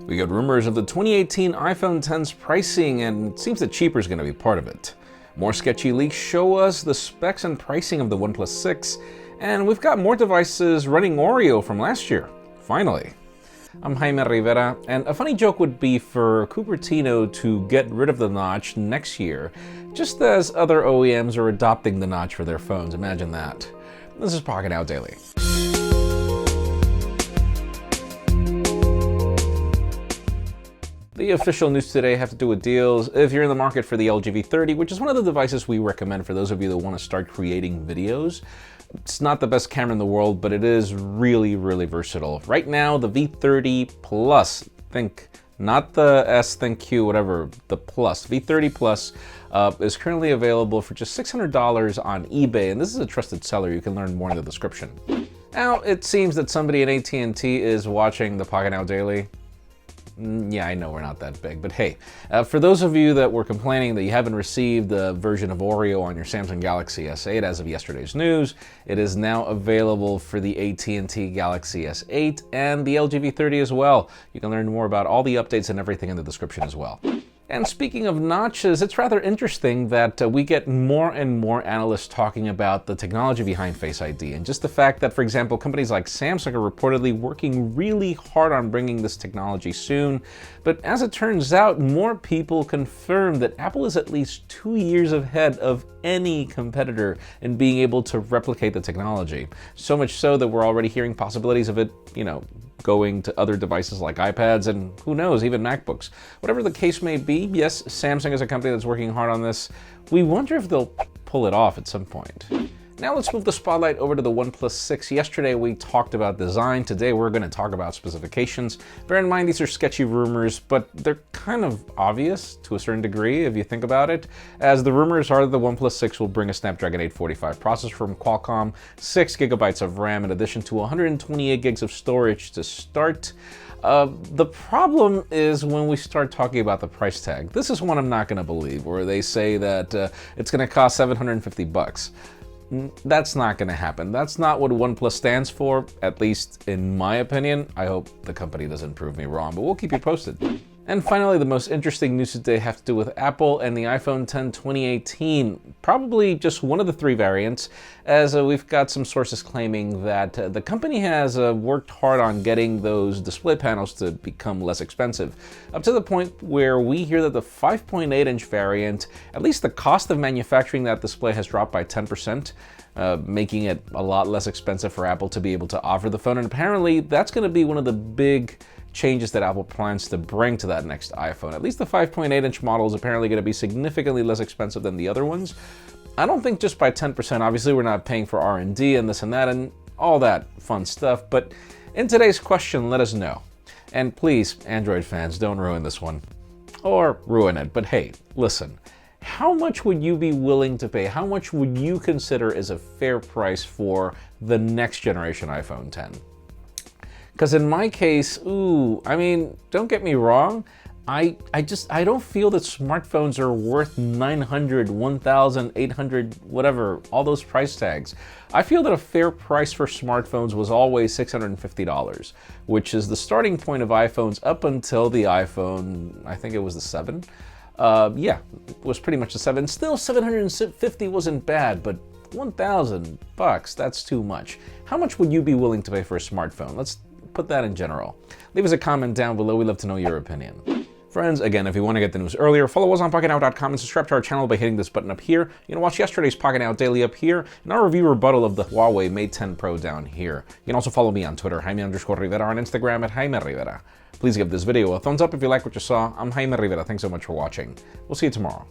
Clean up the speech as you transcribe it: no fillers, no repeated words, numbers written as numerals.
We got rumors of the 2018 iPhone X's pricing, and it seems that cheaper is going to be part of it. More sketchy leaks show us the specs and pricing of the OnePlus 6, and we've got more devices running Oreo from last year. Finally. I'm Jaime Rivera, and a funny joke would be for Cupertino to get rid of the notch next year, just as other OEMs are adopting the notch for their phones. Imagine that. This is Pocketnow Daily. The official news today have to do with deals. If you're in the market for the LG V30, which is one of the devices we recommend for those of you that want to start creating videos, it's not the best camera in the world, but it is really versatile. Right now, the V30 Plus, think not the S, think Q, whatever, the Plus, V30 Plus is currently available for just $600 on eBay, and this is a trusted seller. You can learn more in the description. Now, it seems that somebody at AT&T is watching the Pocketnow Daily. Yeah, I know we're not that big, but hey, for those of you that were complaining that you haven't received a version of Oreo on your Samsung Galaxy S8 as of yesterday's news, it is now available for the AT&T Galaxy S8 and the LG V30 as well. You can learn more about all the updates and everything in the description as well. And speaking of notches, it's rather interesting that we get more and more analysts talking about the technology behind Face ID, and just the fact that, for example, companies like Samsung are reportedly working really hard on bringing this technology soon. But as it turns out, more people confirm that Apple is at least 2 years ahead of any competitor in being able to replicate the technology. So much so that we're already hearing possibilities of it, going to other devices like iPads and who knows, even MacBooks. Whatever the case may be, yes, Samsung is a company that's working hard on this. We wonder if they'll pull it off at some point. Now let's move the spotlight over to the OnePlus 6. Yesterday we talked about design. Today we're going to talk about specifications. Bear in mind these are sketchy rumors, but they're kind of obvious to a certain degree if you think about it, as the rumors are that the OnePlus 6 will bring a Snapdragon 845 processor from Qualcomm, 6 GB of RAM in addition to 128 gigs of storage to start. The problem is when we start talking about the price tag. This is one I'm not going to believe, where they say that it's going to cost $750. That's not going to happen. That's not what OnePlus stands for, at least in my opinion. I hope the company doesn't prove me wrong, but we'll keep you posted. And finally, the most interesting news today have to do with Apple and the iPhone X 2018. Probably just one of the 3 variants, as we've got some sources claiming that the company has worked hard on getting those display panels to become less expensive, up to the point where we hear that the 5.8-inch variant, at least the cost of manufacturing that display has dropped by 10%, making it a lot less expensive for Apple to be able to offer the phone. And apparently, that's going to be one of the big changes that Apple plans to bring to that next iPhone. At least the 5.8-inch model is apparently going to be significantly less expensive than the other ones. I don't think just by 10%. Obviously, we're not paying for R&D and this and that and all that fun stuff. But in today's question, let us know. And please, Android fans, don't ruin this one. Or ruin it. But hey, listen. How much would you be willing to pay? How much would you consider as a fair price for the next generation iPhone X? Because in my case, don't get me wrong, I don't feel that smartphones are worth $900, $1,000, $800, whatever, all those price tags. I feel that a fair price for smartphones was always $650, which is the starting point of iPhones up until the iPhone, I think it was the 7. Yeah, it was pretty much the 7. Still, $750 wasn't bad, but $1,000, that's too much. How much would you be willing to pay for a smartphone? Let's put that in general. Leave us a comment down below. We'd love to know your opinion. Friends, again, if you want to get the news earlier, follow us on Pocketnow.com and subscribe to our channel by hitting this button up here. You can watch yesterday's Pocketnow Daily up here, and our review rebuttal of the Huawei Mate 10 Pro down here. You can also follow me on Twitter, Jaime_Rivera, on Instagram at Jaime Rivera. Please give this video a thumbs up if you like what you saw. I'm Jaime Rivera. Thanks so much for watching. We'll see you tomorrow.